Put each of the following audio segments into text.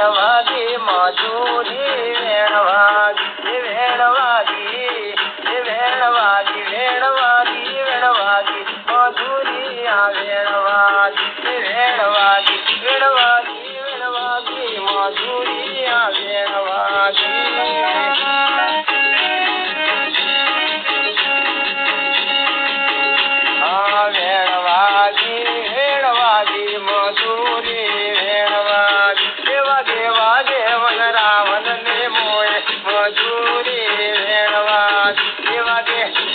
વેણવાગી મધુરી વેણવાગી વેણવાગી વેણવાગી વેણવાગી વેણવાગી મધુરી આ વેણવાગી વેણવાગી વેણવાગી વેણવાગી મધુરી આ વેણવાગી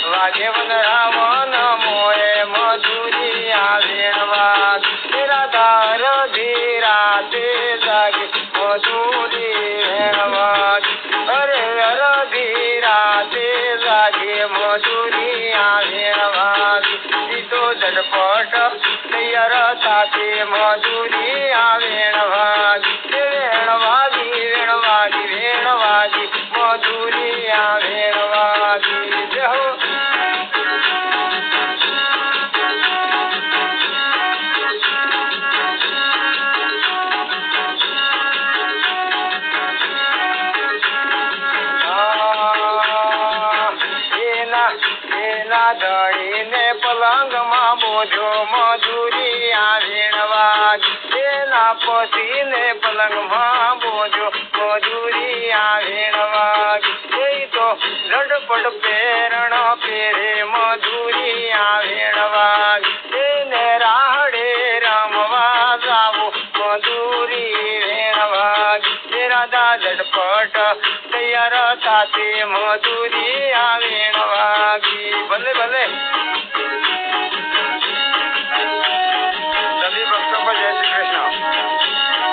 વાગેવન રાવણ મોએ મધુરી આ વેણવાગ રાધા રધીરા તે જાગે મધુરી વેણવાગ અરે રધીરા તે જાગે મધુરી આ વેણવાગ સીધો ઝટપટ તૈયાર સાથે મધુરી આ વેણવાગ વેણવાગી વેણવાગી વેણવાગી મધુરી આ વેણવાગી જય હો ધણીને પલંગમાં બોજો મધુરી આ વેણવાગ એના પતિને પલંગમાં બોજો મધુરી આ વેણવાગ એ તો ઝડપટ પેરણ પેરે મધુરી આ વેણવાગ એને રાહડે રમવા જાવો મધુરી વેણવાગ રાધા ઝડપટ તૈયાર સાથે મધુરી આ વેણવાગી ભલે ભલે સભી ભક્તો પર જય શ્રી કૃષ્ણ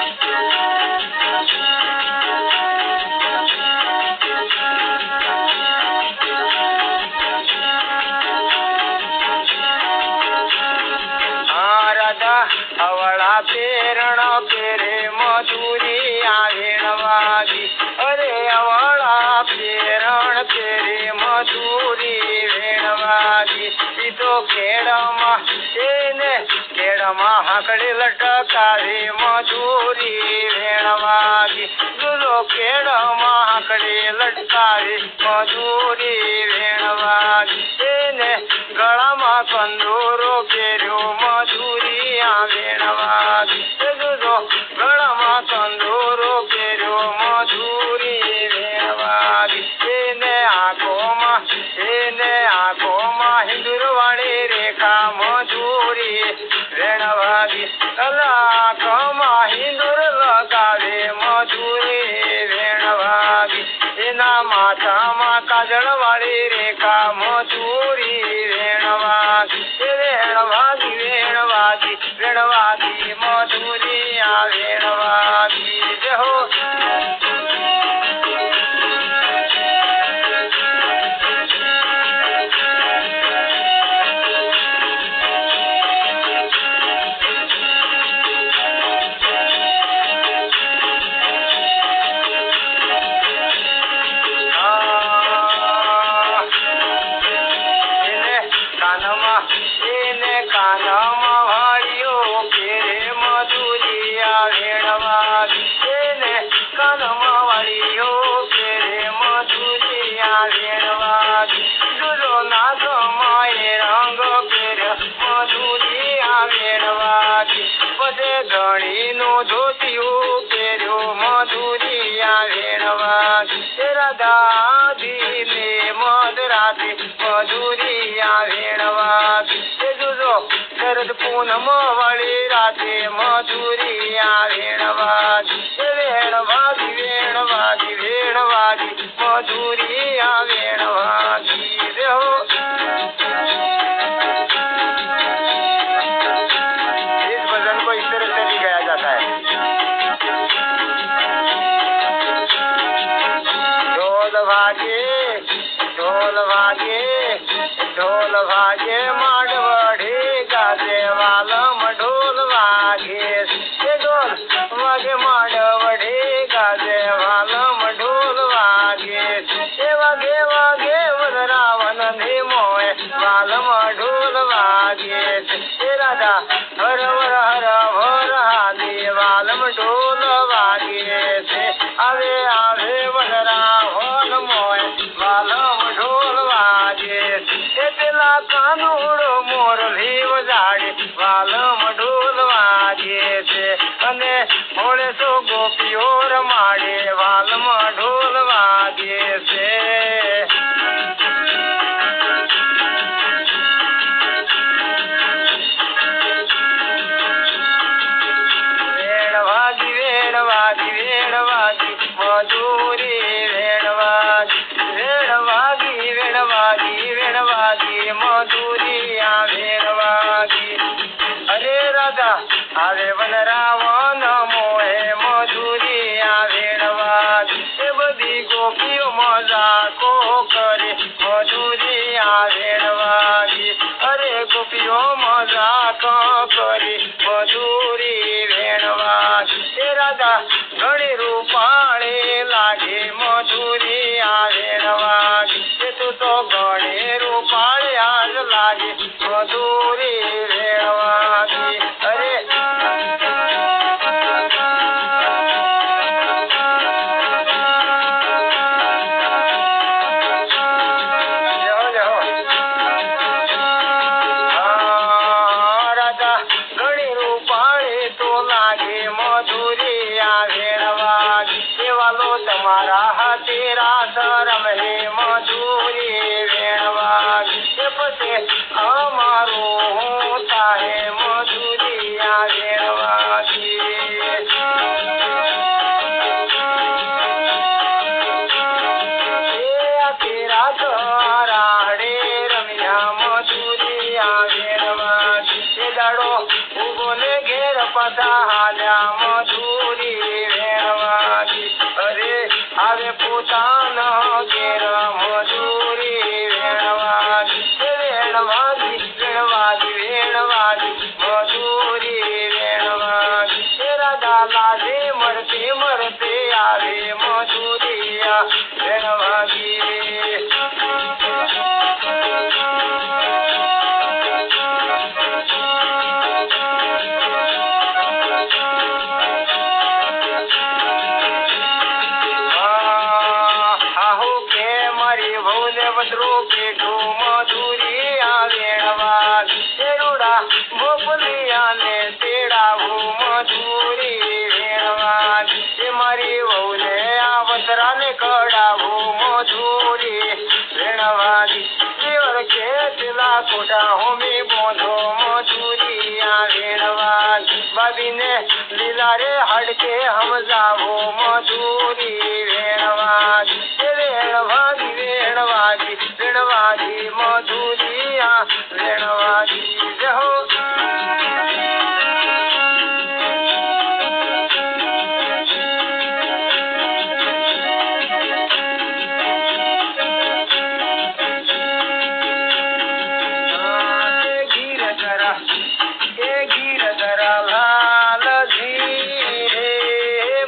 રાધા હવળા પેરણ પેરે મધુરી આ વેણવાગી અરે હવળા પેરણ પેરે મધુરી વેણવાગી સીધો ખેડમાં એને ખેડમાં હાકડી લટકાવી મધુરી વેણવાગી દુલો ખેડમાં હાકડી લટકાવી મધુરી વેણવાગી એને ગળામાં કંદોરો પહેર્યો મધુરી આ વેણવાગી દુલો ગળામાં કંદોરો પહેર્યો મધુરી વેણવાગી એને આંખોમાં હિંદુરવાળી રેખા મધુરી વેણવાગી આંખોમાં હિંદુર લગાવે મધુરી વેણવાગી એના માથામાં કાજળવાળી રેખા મધુરી વેણવાગી વેણવાગી વેણવાગી વેણવાગી મધુરી આ વેણવાગી જય હો કાનમાં વાળીઓ પેરે મધુરી આ વેણવાગી એને કાનમાં વાળીઓ પેરે મધુરી આ વેણવાગી દુલો નાગમાં એ રંગ પેર્યો મધુરી આ વેણવાગી પદે ધણીનું ધોતિયું પેર્યો મધુરી આ વેણવાગી રાધાધીને મધરાતે મધુરી આ વેણવાગી શરદ પૂનમ વાળી રાતે મધુરી આ વેણવાગી વેણવાગી વેણવાગી વેણવાગી મધુરી આ વેણવાગી રે હો इस भजन को इस तरह से भी गाया जाता है ढोल भागे ढोल भागे ढोल भागे माडवड़ी गाजे वालम ढोल वागे ढोल वागे माडवड़ी गाजे वालम ढोल वागे वागे वागे रावण ने मोए वालम ढोल वागे राधा हर हर हर हर हादे वालम ढोल वागे आवे आवे वनरा होन मोय वालम ढोल वाजे पेला कानूड़ो मोरली वजाड़े वालम ढोल वाजे से अने मोड़े सो गोपियो रमाड़े वालम ढोल वाजे से मधुरी वेणवागी मधुरिया वेणवागी अरे राधा आवे वन रावण मोहे मधुरिया वेणवागी ए बधी गोपीओ मजाको करे मधुरिया वेणवागी अरे गोपीओ मजाको करे मधुरी वेणवागी ए राधा घणी रूपाळे लागे मधुरिया वेणवागी तू तो घणी रूपाळे आज लागे मधुरी वेणवागी अरे राधा घणी रूपाळे तो लागे मधुरिया वेणवागी सेवालो तुम्हारा तेरा शरम हे मधुरी वेणवागी पते हमारो होता है मधुरिया वेणवागी तेरा राड़े रमिया मधुरिया वेणवागी दाड़ो उगोने घेर पता हाल्या मधुरी वेणवागी अरे आवे पोतान घेर मधुरी वेणवागी वेणवागी वेणवागी वेणवागी मधुरी वेणवागी राधा लाजे मरते मरते आवे मधुरिया वेणवागी पेटू मधुरिया वेणवागी तेरुड़ा गोपलिया ने तेड़ा वो मधुरी वेणवागी मारी बहू ने आवतरा ने कड़ा वो मधुरी वेणवागी देवर के तिला कोटा होमी बोधो मधुरिया वेणवागी बाबी ने लीला रे हड़के हम जावो मधुरी वेणवागी वेणवागी वेणवागी वेणवागी मधुरिया वेणवागी जहो गिरधरा लाल धीरे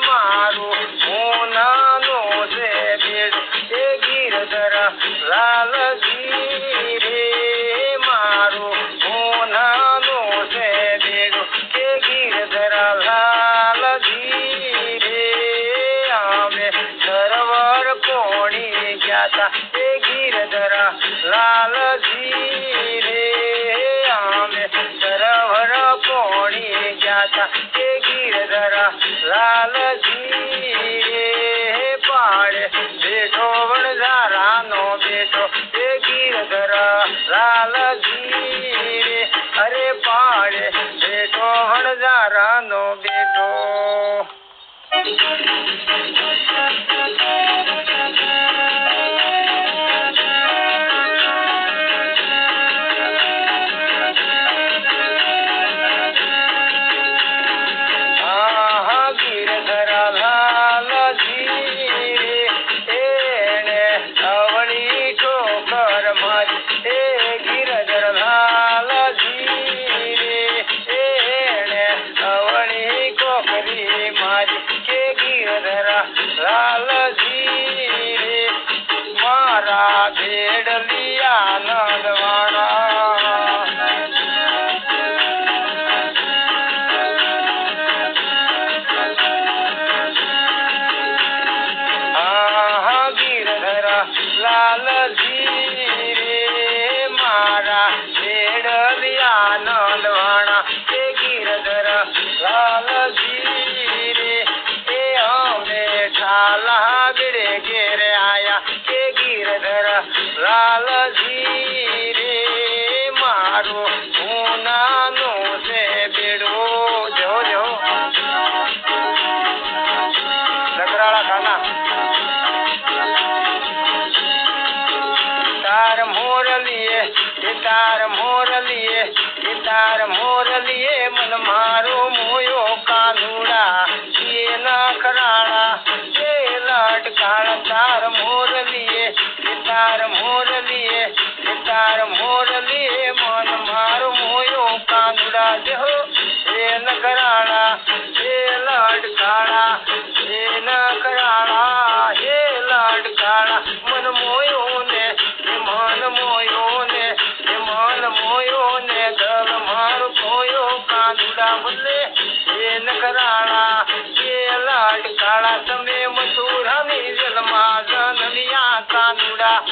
मारो मोनानो से बेड़ गिरधरा लाल धीरे मारो मोनानो से बेड़ो गिरधरा लाल धीरे आमे सरवर कोणी जाता गिरधरा लाल धीरे आमे सरवर कोणी जाता गिरधरा लाल धीरे पाड़े बेठो वणझारा नो बेठो गिरधरा लाल धीरे अरे पाड़े बेठो वणझारा नो बेठो गिरधरा लाल धीरे एने अवनी ठोकर मारी गिरधरा लाल धीरे एने अवनी कोकरी मारी गिर તાર મોરલીએ તાર મોરલીએ મન મારો મોયો કાનુડા એ નખરાળા એ લટકાળા તાર મોરલીએ તાર મોરલીએ મન મારો મોયો કાનુડા દેહો એ નખરાળા એ લટકાળા એ નખરાળા એ લટકાળા મન મોયો ને મન મોયો ને દલ મારો કોયો કાનુડા બોલે એ નખરાળા એ લટકાળા તમે મથુરાની જલમાં જનમિયા કાનુડા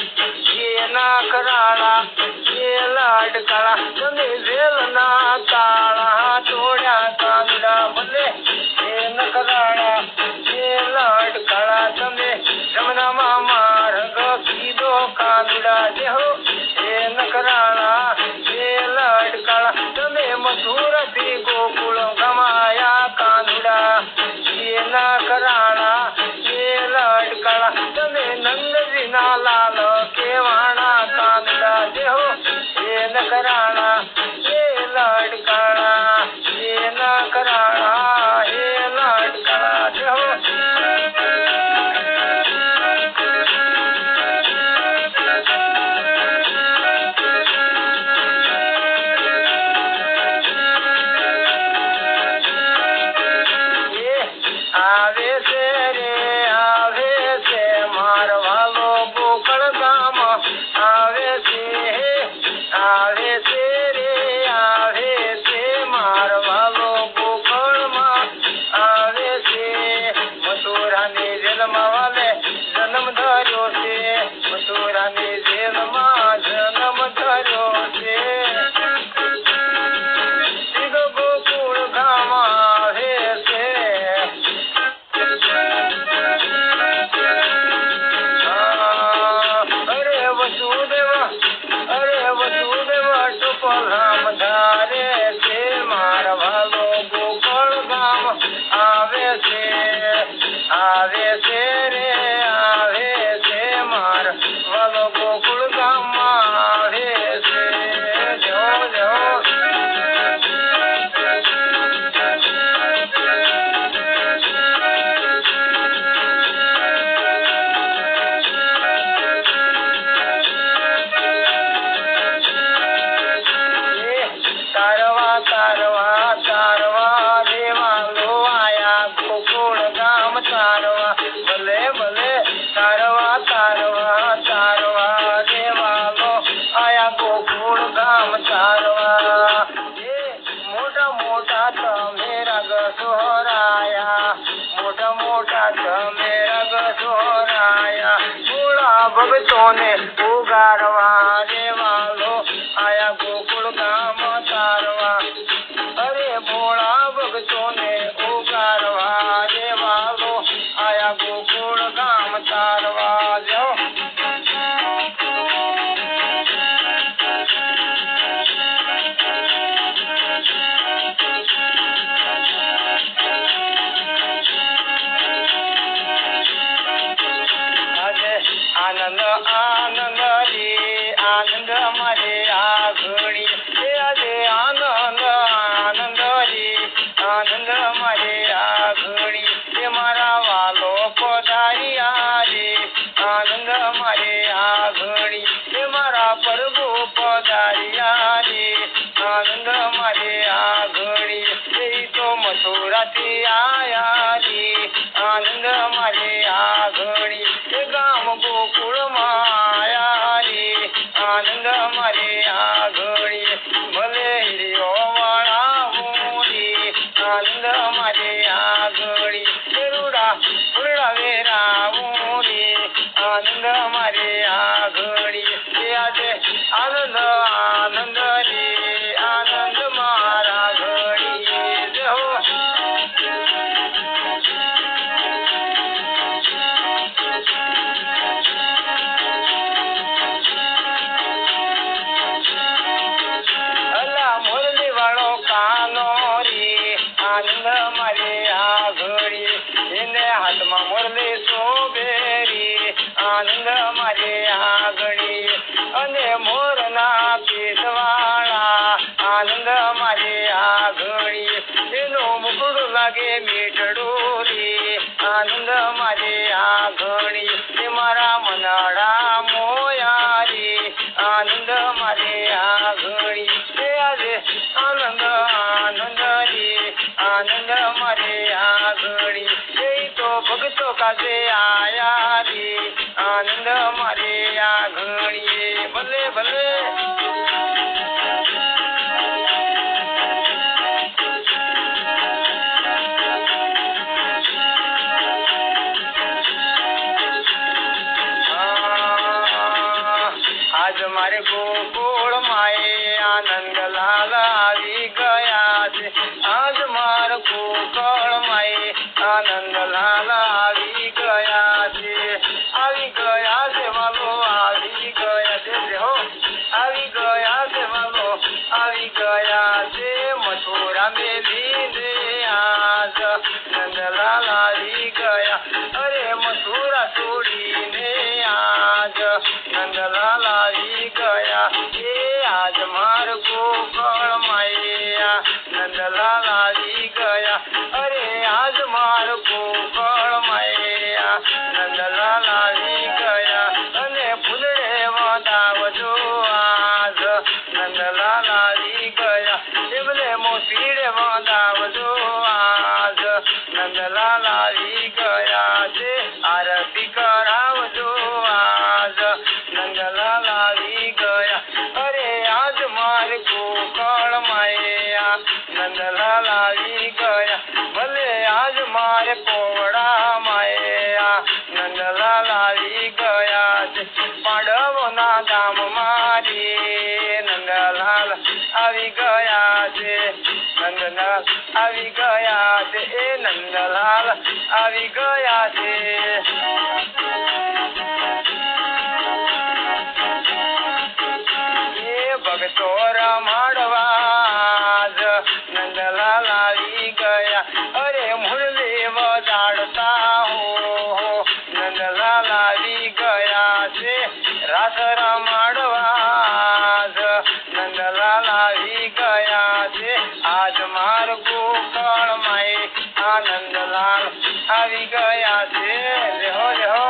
એ નખરાળા એ લટકાળા તમે જેલના તાળા તોડ્યા કાનુડા બોલે એ નખરાળા એ લટકાળા તમે જમનામાં માર્ગ કીધો કાનુડા દેહો એ નખરાળા એ લટકાળા તમે મથુરાથી ગોકુળ ગમાયા કાનુડા એ નખરાળા એ લટકાળા તમે નંદજીના લાલ કેવાણા કાનુડા દેહો એ નખરાળા એ લટકાળા એ નખરાળા એ લટકાળા દેહો આવે છે મારવાલો ગોકળ ગામ આવે છે મારવાલો ગોકળમાં આવે છે મથુરાની જેલમાં વાલે જન્મ ધર્યો છે મથુરાની જેલમાં જન્મ ધર્યો છે ગોકુળ ગામ આવે છે ટોપલામ ધારે છે મારવાલો ગોકળ ગામ આવે છે મારવાલો ગોકુળ ગામમાં આવે છે જો તારવા દેવાલો આયા ગોકુળ ગામ તારવા ભલે તારવા દેવાલો આયા ગોકુળ ગામ તારવા એ મોટા તમે રગ સોહરાયા મોટા તમે રગ સોહરાયા ભોળા ભગતોને ઉગારવા દેવાલો આયા ગોકુળ ગામ તારવા અરે ભોળા ભગતોને ઉગારવા દેવાલો આયા ગોકુળ ગામ તારવા જો આનંદ મારે આ ઘડી આજે આનંદ મારે આ ઘડી એ મારા વાલો પધાર્યા રે આનંદ મારે આ ઘડી એ મારા પ્રભુ પધાર્યા રે આનંદ મારે આ ઘડી એ તો મથુરાથી આયા રે આનંદ મારે આ ઘડી એ ગામ ગોકુળમાં આયા રે આનંદ મારે આ ઘડી ભલે હિરિયો વાળા રે આનંદ મારે આ ઘડી રૂડા વેરા રે આનંદ મારે આ ઘડી આજે આનંદ રે આનંદ મારા ઘડી જો આનંદ મારે આ ઘડી એને હાથમાં મુરલી શોભેરી આનંદ મારે આગળી અને મોરના પીઠવાળા આનંદ મારે આગળી એનો મુકુડ લાગે મીઠડું રે આનંદ મારે આગળી એ મારા મનાડા મોયારી આનંદ મારે આગળી એ આજે આનંદ આનંદ રે આનંદ મારે આગળી એ તો ભક્તો કાજે આયા રે આનંદ મારે આગળી ભલે ભલે આજ મારે ગોકુળ માએ આનંદલાલ આવી ગયા છે આજ મારે ગોકુળ માએ આનંદલાલ આવી ગયા છે વાલો આવી ગયા છે હો આવી ગયા છે વાલો આવી ગયા છે મથુરા મેલીને આજ નંદલાલ આવી ગયા અરે મથુરા છોડીને આજ નંદલાલ આવી ગયા એ આજ માર ગોકળ માયા નંદલાલ આવી ગયા અરે આજ માર ગોકળ માયા નંદલાલ આવી ગયા અને ફૂલડે વધાવજો આજ નંદલાલ આવી ગયા એમને મોતીડે વધાવજો આજ નંદલાલ આવી ગયા છે આરતી કરાવજો આજ નંદલાલ આવી ગયા અરે આજ મારે ગોકળ માયા નંદલાલ આવી ગયા ભલે આજ મારે કોવડા માયા નંદલાલ આવી ગયા છે પાંડવોના ધામ મારી નંદલાલ આવી ગયા છે નંદલાલ આવી ગયા છે એ નંદલાલ આવી ગયા છે ભક્તો રમાડવા નંદલાલ આવી ગયા અરે મુરલી વજાડતા હો નંદલાલ આવી ગયા છે રાસ રમાડવા નંદલાલ આવી ગયા છે આજ માર ગોકળ માએ આનંદલાલ આવી ગયા છે લેહો લેહો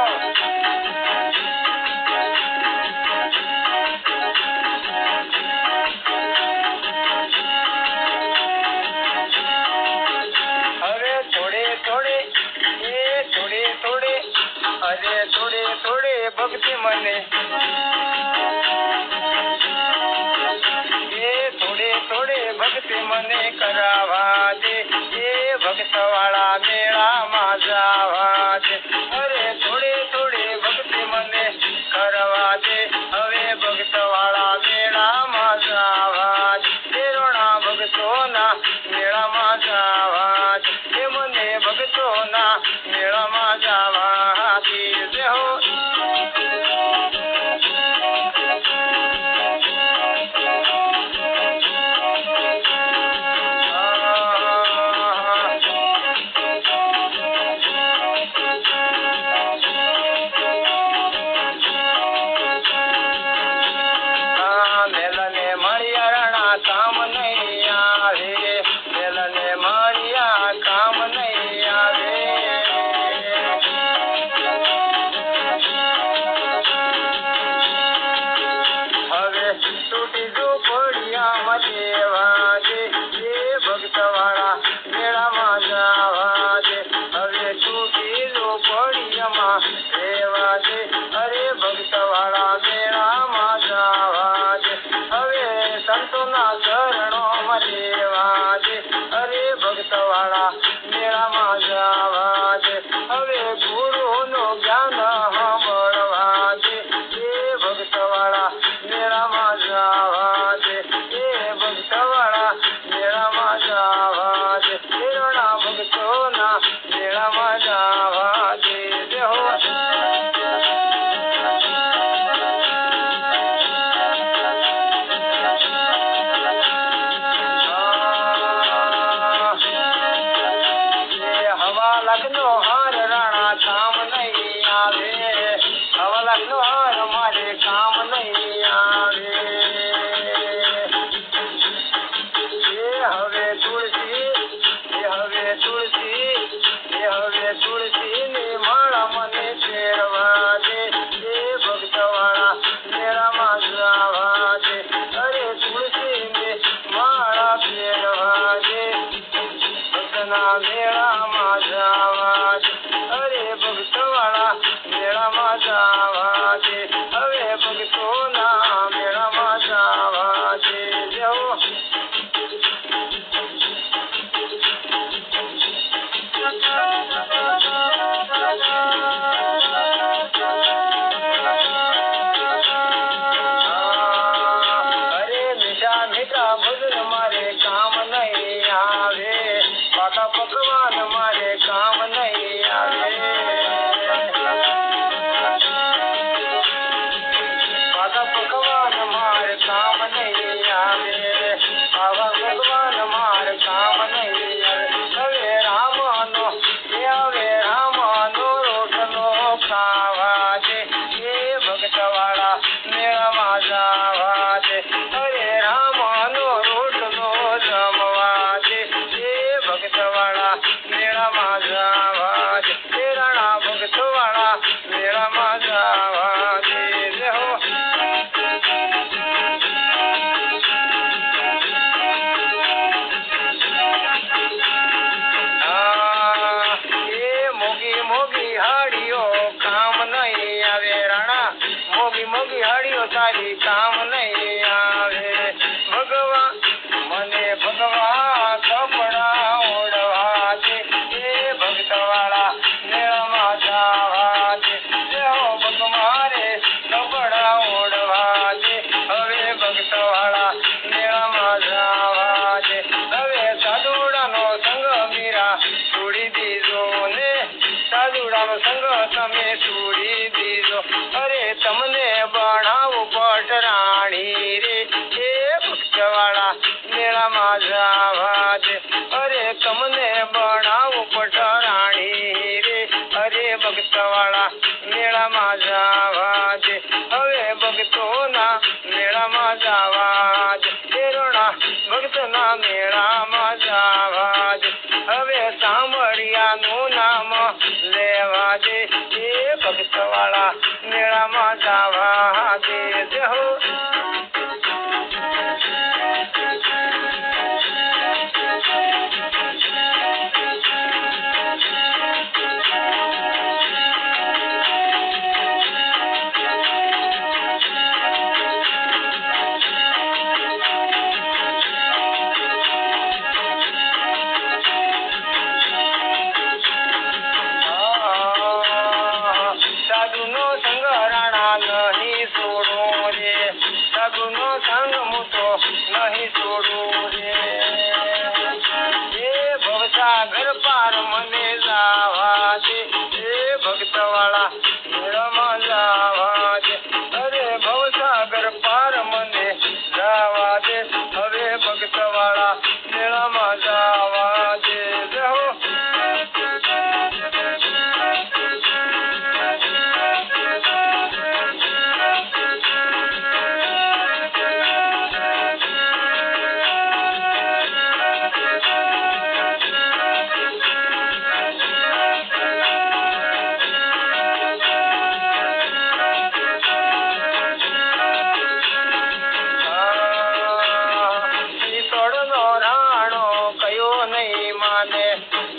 અરે થોડે થોડે ભક્તિ મને એ થોડે થોડે ભક્તિ મને કરાવા દે એ ભક્ત વાળા મેળામાં જાવા દે અરે થોડે થોડે ભક્તિ મને કરવા દે હવે ભક્ત વાળા મેળામાં જાવા દે તેરોણા ભક્તોના મેળામાં જાવા દે એ મને ભક્તોના મેળામાં જાવા દે હો મેલને મળ્યા કામ નહીં આવે મેલને મળ્યા કામ નહીં આવે હવે તૂટી ઝૂંપડિયામાં દેવા દે એ ભક્ત વાળા મેળામાં જવા દે હવે તૂટી ઝૂંપડિયામાં દેવા દે અરે ભક્ત વાળા મેળામાં જવા દે હવે સંતોના ચરણોમાં દેવા દે અરે ભક્ત વાળા મેળામાં જવા દે હવે ગુરુનું જ્ઞાન સાંભળવા દે એ ભક્ત વાળા મેળામાં જવા દે એ ભક્ત વાળા મેળામાં જવા દે તેરોના ભક્તોના મેળામાં જવા દે હો મોગી હાડીઓ કામ નહીં આવે રાણા મોગી હાડીઓ તારી કામ નહીં આવે ભગવા મને ભગવા કપડા ઓઢવા દે એ ભક્તવાળા મેળામાં જાવા દે જેવો ભગ મારે કપડા ઓઢવા દે હવે ભક્તવાળા મેળામાં જાવા દે હવે સાધુડાનો સંગ મીરા છોડી દીધો ને સાધુડાનો સંગ તમે છોડી દીધો અરે તમને ભણાવું પટરાણી રે એ ભક્તવાળા મેળામાં જાવા દે અરે તમને ભણાવું પટરાણી રે અરે ભક્તવાળા મેળામાં જાવા દે હવે ભક્તોના મેળામાં જાવા દે તેરોના ભક્તના મેળામાં જાવા દે હવે સાંભળિયાનું નામ લેવા દે એ ભક્તવાળા મેળામાં જાવા દે જય હો સાધુનો સંગ રાણા નહીં છોડું રે સાધુનો સંગ હું તો નહીં છોડું રે એ ભવસાગર પાર મને લાવા દે એ ભક્તવાળા મેળામાં લાવા દે અરે ભવસાગર પાર મને લાવા દે હવે ભક્તવાળા મેળામાં લાવા દે જય હો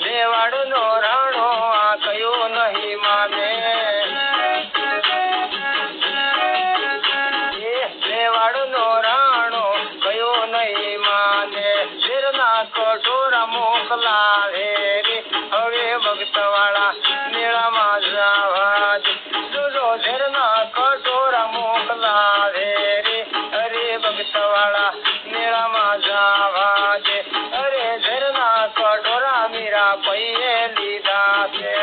મેવાડનો રાણો આ કયો નહીં માને એ મેવાડનો રાણો કયો નહીં માને શેરના કટોરા મોકલાવે રે હવે ભક્તવાળા મેળામાં જાવા દે દૂધો ઝેરના કટોરા મોકલાવે રે અરે ભક્તવાળા મેળામાં જાવા દે અરે ઝેરના કટોરા મીરા પૈયે લીધા છે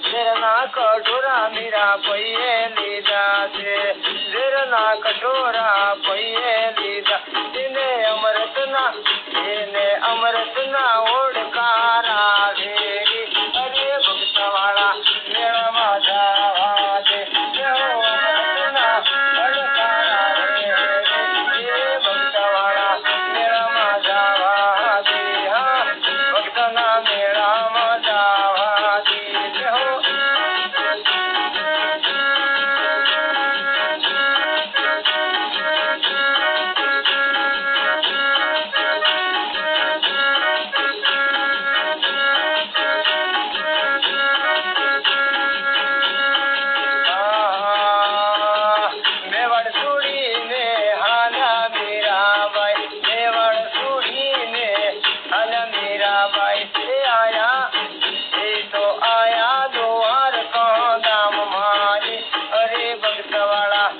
ઝેરના કટોરા મીરા પૈયે લીધા છે ઝેરના કટોરા પૈયે લીધા એને અમૃતના ઓળકારા વેરી અરે ભક્તવાળા મેળામાં જાવા દે અમૃતના ઓળકારા વેરી એ ભક્તવાળા મેળામાં જાવા દે હા ભક્તના મેળામાં જાવા દે હો ભક્તવાળા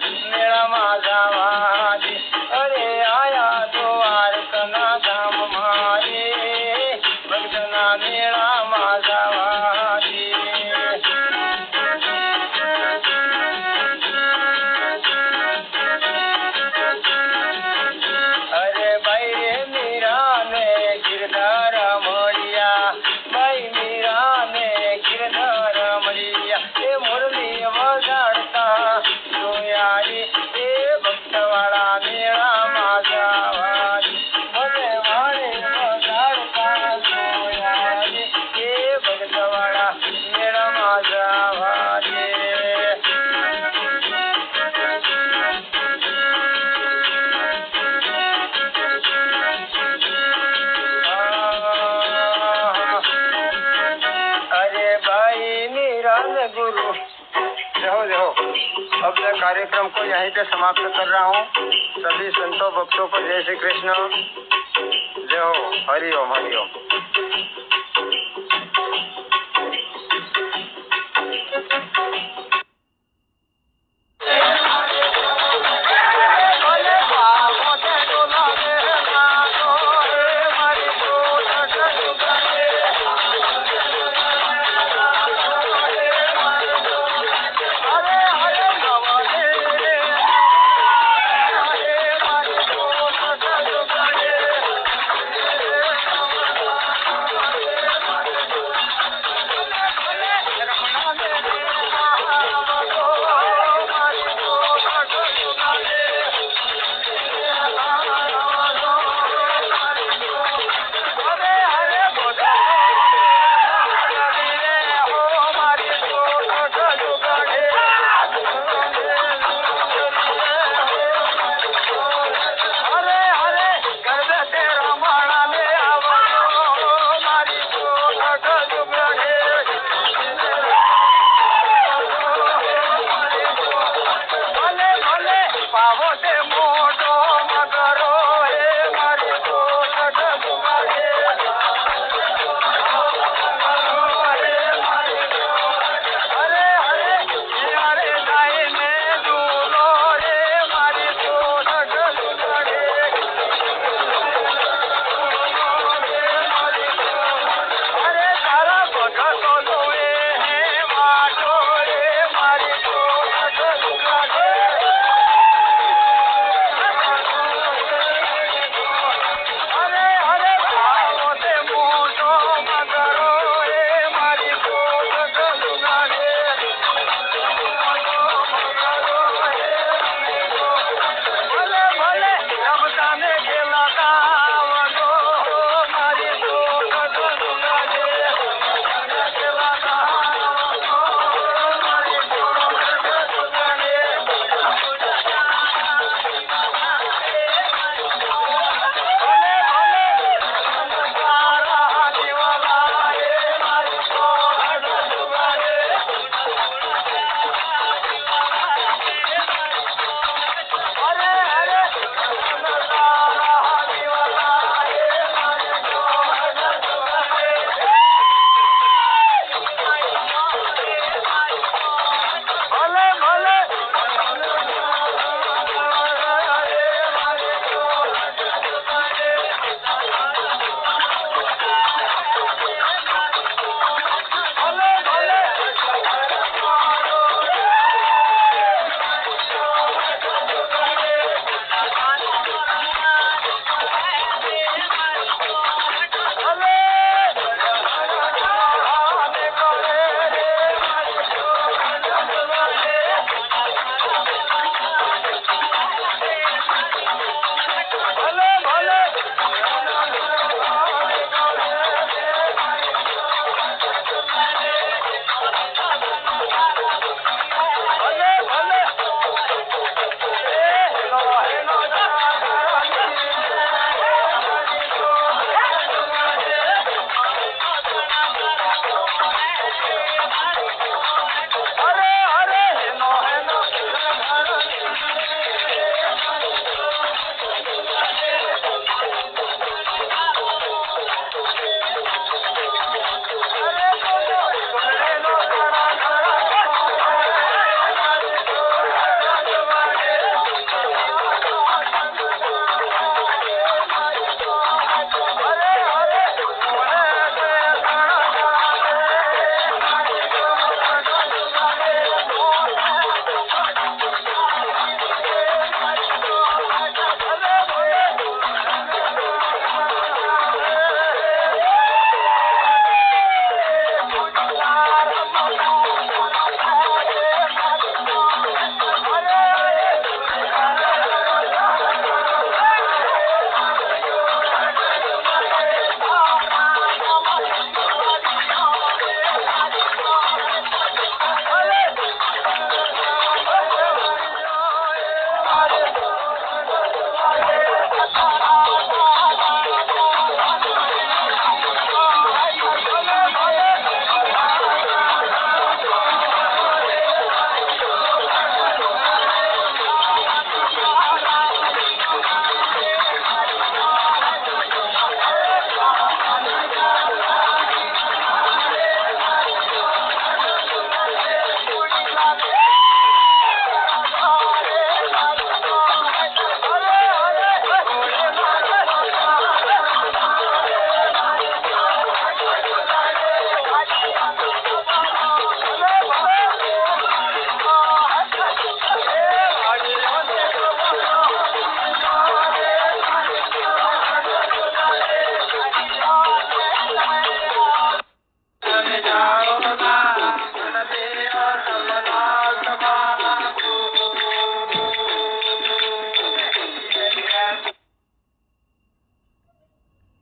अब मैं कार्यक्रम को यहीं पे समाप्त कर रहा हूँ। सभी संतों भक्तों को जय श्री कृष्ण, जय हो, हरि ओम हरि ओम।